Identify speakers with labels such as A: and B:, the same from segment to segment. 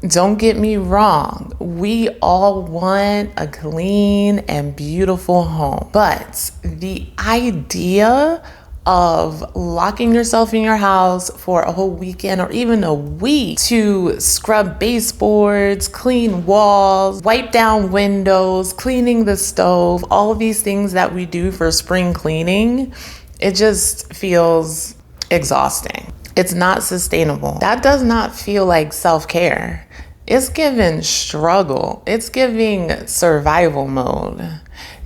A: Don't get me wrong. We all want a clean and beautiful home. But the idea of locking yourself in your house for a whole weekend or even a week to scrub baseboards, clean walls, wipe down windows, cleaning the stove, all of these things that we do for spring cleaning, it just feels exhausting. It's not sustainable. That does not feel like self-care. It's giving struggle. It's giving survival mode.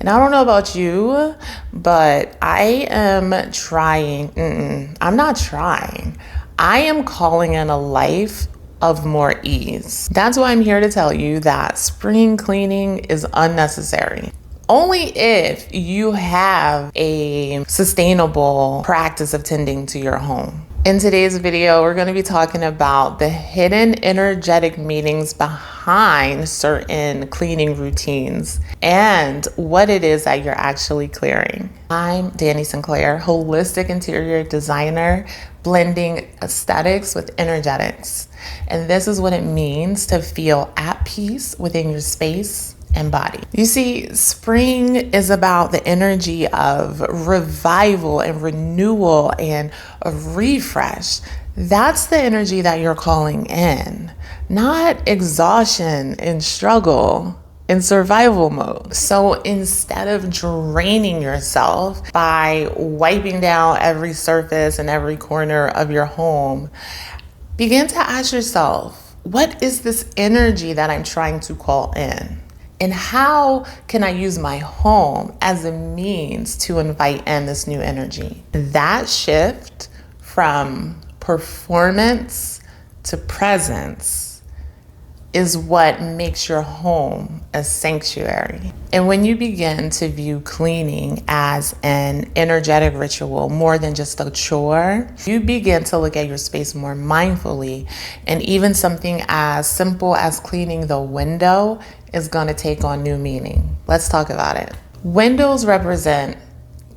A: And I don't know about you, but I am trying. I'm not trying. I am calling in a life of more ease. That's why I'm here to tell you that spring cleaning is unnecessary. Only if you have a sustainable practice of tending to your home. In today's video, we're going to be talking about the hidden energetic meanings behind certain cleaning routines and what it is that you're actually clearing. I'm Danny Sinclair, holistic interior designer, blending aesthetics with energetics. And this is what it means to feel at peace within your space and body. You see, spring is about the energy of revival and renewal and a refresh. That's the energy that you're calling in, not exhaustion and struggle in survival mode. So instead of draining yourself by wiping down every surface and every corner of your home, begin to ask yourself, what is this energy that I'm trying to call in? And how can I use my home as a means to invite in this new energy? That shift from performance to presence is what makes your home a sanctuary. And when you begin to view cleaning as an energetic ritual more than just a chore, you begin to look at your space more mindfully. And even something as simple as cleaning the window is going to take on new meaning. Let's talk about it. Windows represent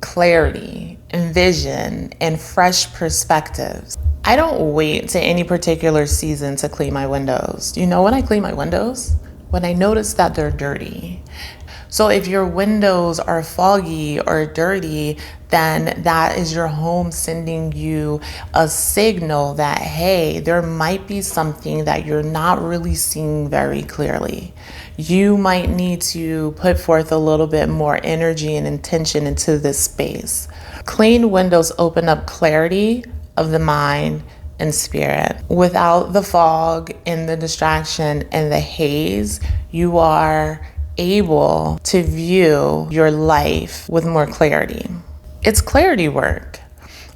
A: clarity and vision and fresh perspectives. I don't wait to any particular season to clean my windows. You know when I clean my windows? When I notice that they're dirty. So if your windows are foggy or dirty, then that is your home sending you a signal that, hey, there might be something that you're not really seeing very clearly. You might need to put forth a little bit more energy and intention into this space. Clean windows open up clarity of the mind and spirit. Without the fog and the distraction and the haze, you are able to view your life with more clarity. It's clarity work.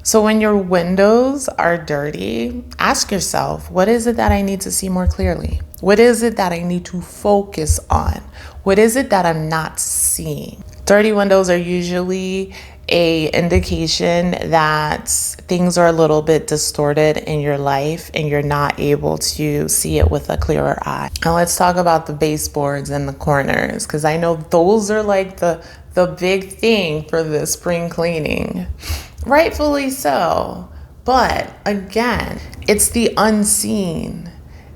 A: So when your windows are dirty, ask yourself, what is it that I need to see more clearly? What is it that I need to focus on? What is it that I'm not seeing? Dirty windows are usually an indication that things are a little bit distorted in your life and you're not able to see it with a clearer eye. Now let's talk about the baseboards and the corners, because I know those are like the big thing for the spring cleaning. Rightfully so. But again, it's the unseen.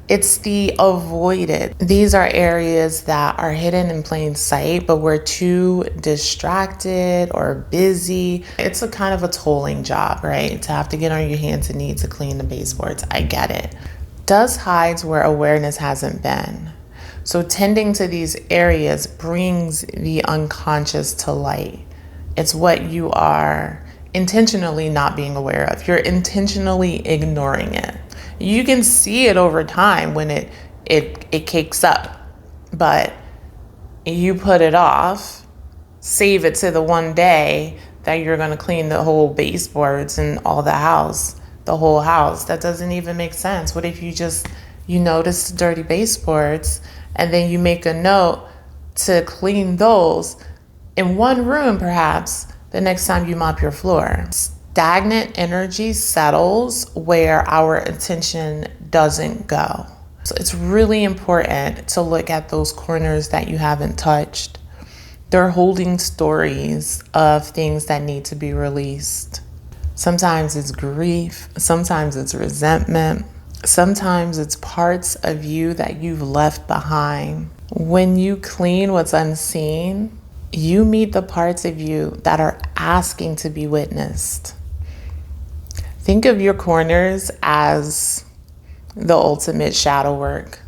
A: It's the avoided. These are areas that are hidden in plain sight, but we're too distracted or busy. It's a kind of a tolling job, right? To have to get on your hands and knees to clean the baseboards. I get it. Dust hides where awareness hasn't been. So tending to these areas brings the unconscious to light. It's what you are intentionally not being aware of. You're intentionally ignoring it. You can see it over time when it cakes up, but you put it off, save it to the one day that you're going to clean the whole baseboards and all the whole house. That doesn't even make sense. What if you notice the dirty baseboards and then you make a note to clean those in one room, perhaps the next time you mop your floor? Stagnant energy settles where our attention doesn't go. So it's really important to look at those corners that you haven't touched. They're holding stories of things that need to be released. Sometimes it's grief, sometimes it's resentment, Sometimes it's parts of you that you've left behind. When you clean what's unseen, you meet the parts of you that are asking to be witnessed. Think of your corners as the ultimate shadow work.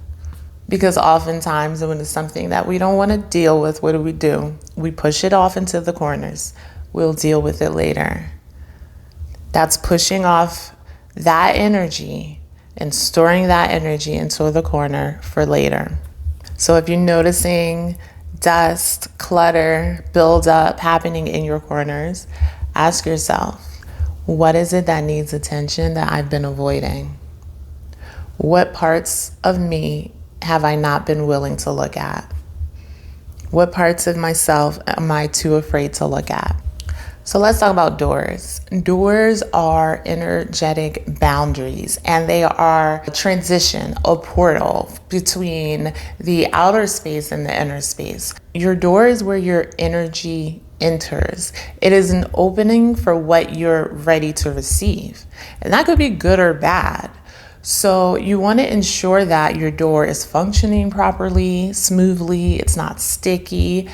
A: Because oftentimes when it's something that we don't want to deal with, what do? We push it off into the corners. We'll deal with it later. That's pushing off that energy and storing that energy into the corner for later. So if you're noticing dust, clutter, buildup happening in your corners, ask yourself, what is it that needs attention that I've been avoiding? What parts of me have I not been willing to look at? What parts of myself am I too afraid to look at? So let's talk about doors. Doors are energetic boundaries, and they are a transition, a portal between the outer space and the inner space. Your door is where your energy enters. It is an opening for what you're ready to receive. And that could be good or bad. So you want to ensure that your door is functioning properly, smoothly, it's not sticky,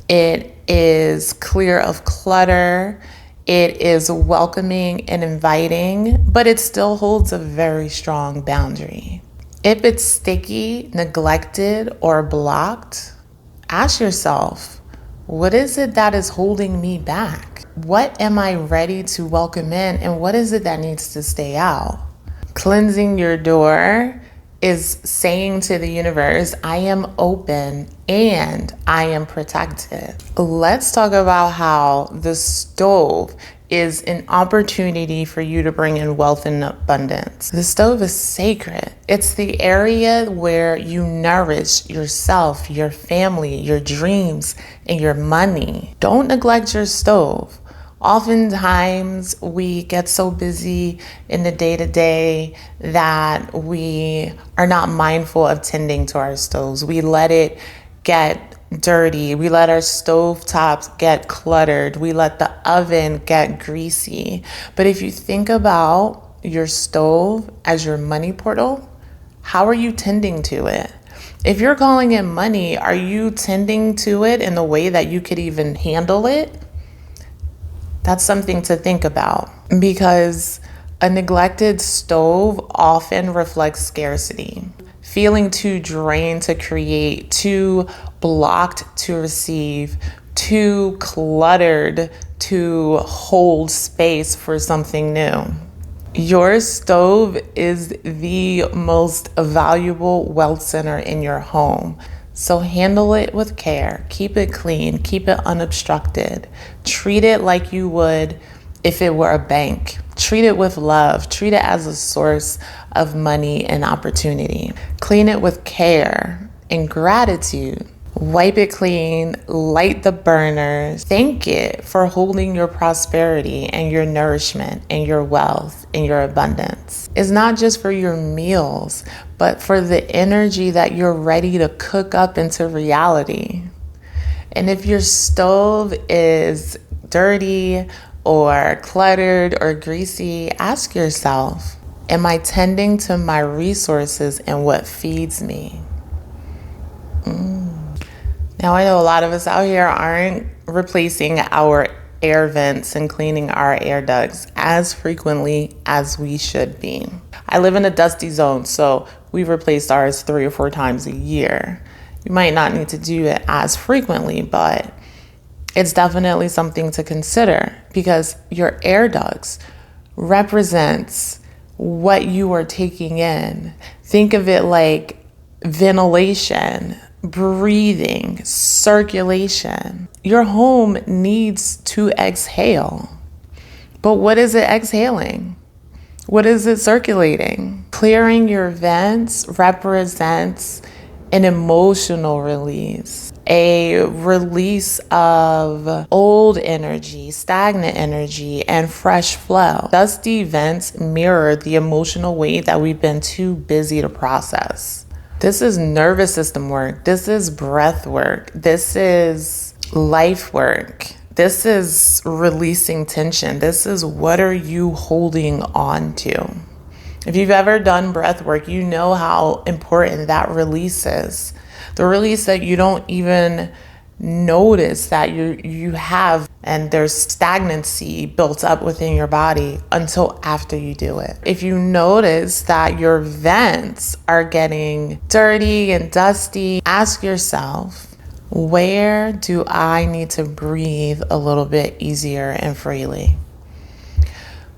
A: it is clear of clutter, it is welcoming and inviting, but it still holds a very strong boundary. If it's sticky, neglected, or blocked, ask yourself, what is it that is holding me back? What am I ready to welcome in, and what is it that needs to stay out? Cleansing your door is saying to the universe, I am open and I am protected. Let's talk about how the stove is an opportunity for you to bring in wealth and abundance. The stove is sacred. It's the area where you nourish yourself, your family, your dreams, and your money. Don't neglect your stove. Oftentimes we get so busy in the day-to-day that we are not mindful of tending to our stoves. We let it get dirty. We let our stove tops get cluttered. We let the oven get greasy. But if you think about your stove as your money portal, how are you tending to it? If you're calling in money, are you tending to it in the way that you could even handle it? That's something to think about, because a neglected stove often reflects scarcity. Feeling too drained to create, too blocked to receive, too cluttered to hold space for something new. Your stove is the most valuable wealth center in your home. So handle it with care, keep it clean, keep it unobstructed. Treat it like you would if it were a bank. Treat it with love, treat it as a source of money and opportunity. Clean it with care and gratitude. Wipe it clean, light the burners. Thank it for holding your prosperity and your nourishment and your wealth and your abundance. It's not just for your meals, but for the energy that you're ready to cook up into reality. And if your stove is dirty or cluttered or greasy, ask yourself, am I tending to my resources and what feeds me? Now, I know a lot of us out here aren't replacing our air vents and cleaning our air ducts as frequently as we should be. I live in a dusty zone, so we've replaced ours 3 or 4 times a year. You might not need to do it as frequently, but it's definitely something to consider, because your air ducts represents what you are taking in. Think of it like ventilation, breathing, circulation. Your home needs to exhale. But what is it exhaling? What is it circulating? Clearing your vents represents an emotional release, a release of old energy, stagnant energy, and fresh flow. Dusty vents mirror the emotional weight that we've been too busy to process. This is nervous system work. This is breath work. This is life work. This is releasing tension. This is what are you holding on to? If you've ever done breath work, you know how important that release is. The release that you don't even notice that you have, and there's stagnancy built up within your body until after you do it. If you notice that your vents are getting dirty and dusty, ask yourself, where do I need to breathe a little bit easier and freely?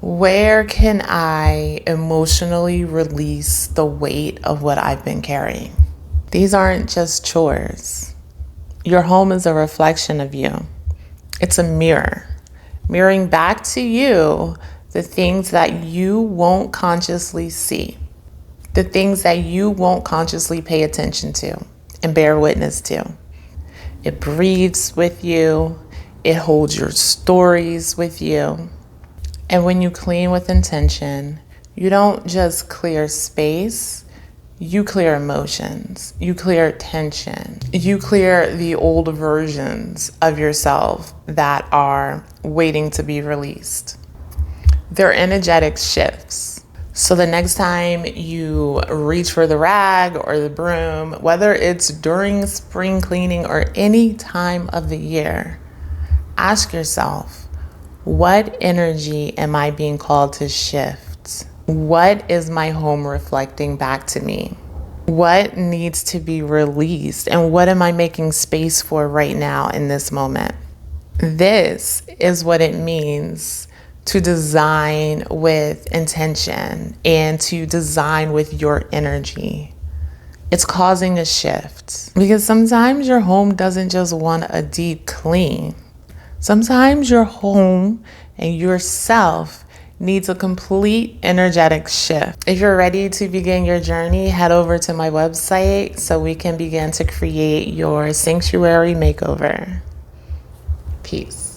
A: Where can I emotionally release the weight of what I've been carrying? These aren't just chores. Your home is a reflection of you. It's a mirror, mirroring back to you the things that you won't consciously see, the things that you won't consciously pay attention to and bear witness to. It breathes with you. It holds your stories with you. And when you clean with intention, you don't just clear space, you clear emotions, you clear tension, you clear the old versions of yourself that are waiting to be released. They're energetic shifts. So the next time you reach for the rag or the broom, whether it's during spring cleaning or any time of the year, ask yourself, what energy am I being called to shift? What is my home reflecting back to me? What needs to be released? And what am I making space for right now in this moment? This is what it means to design with intention and to design with your energy. It's causing a shift because sometimes your home doesn't just want a deep clean. Sometimes your home and yourself needs a complete energetic shift. If you're ready to begin your journey, head over to my website so we can begin to create your sanctuary makeover. Peace.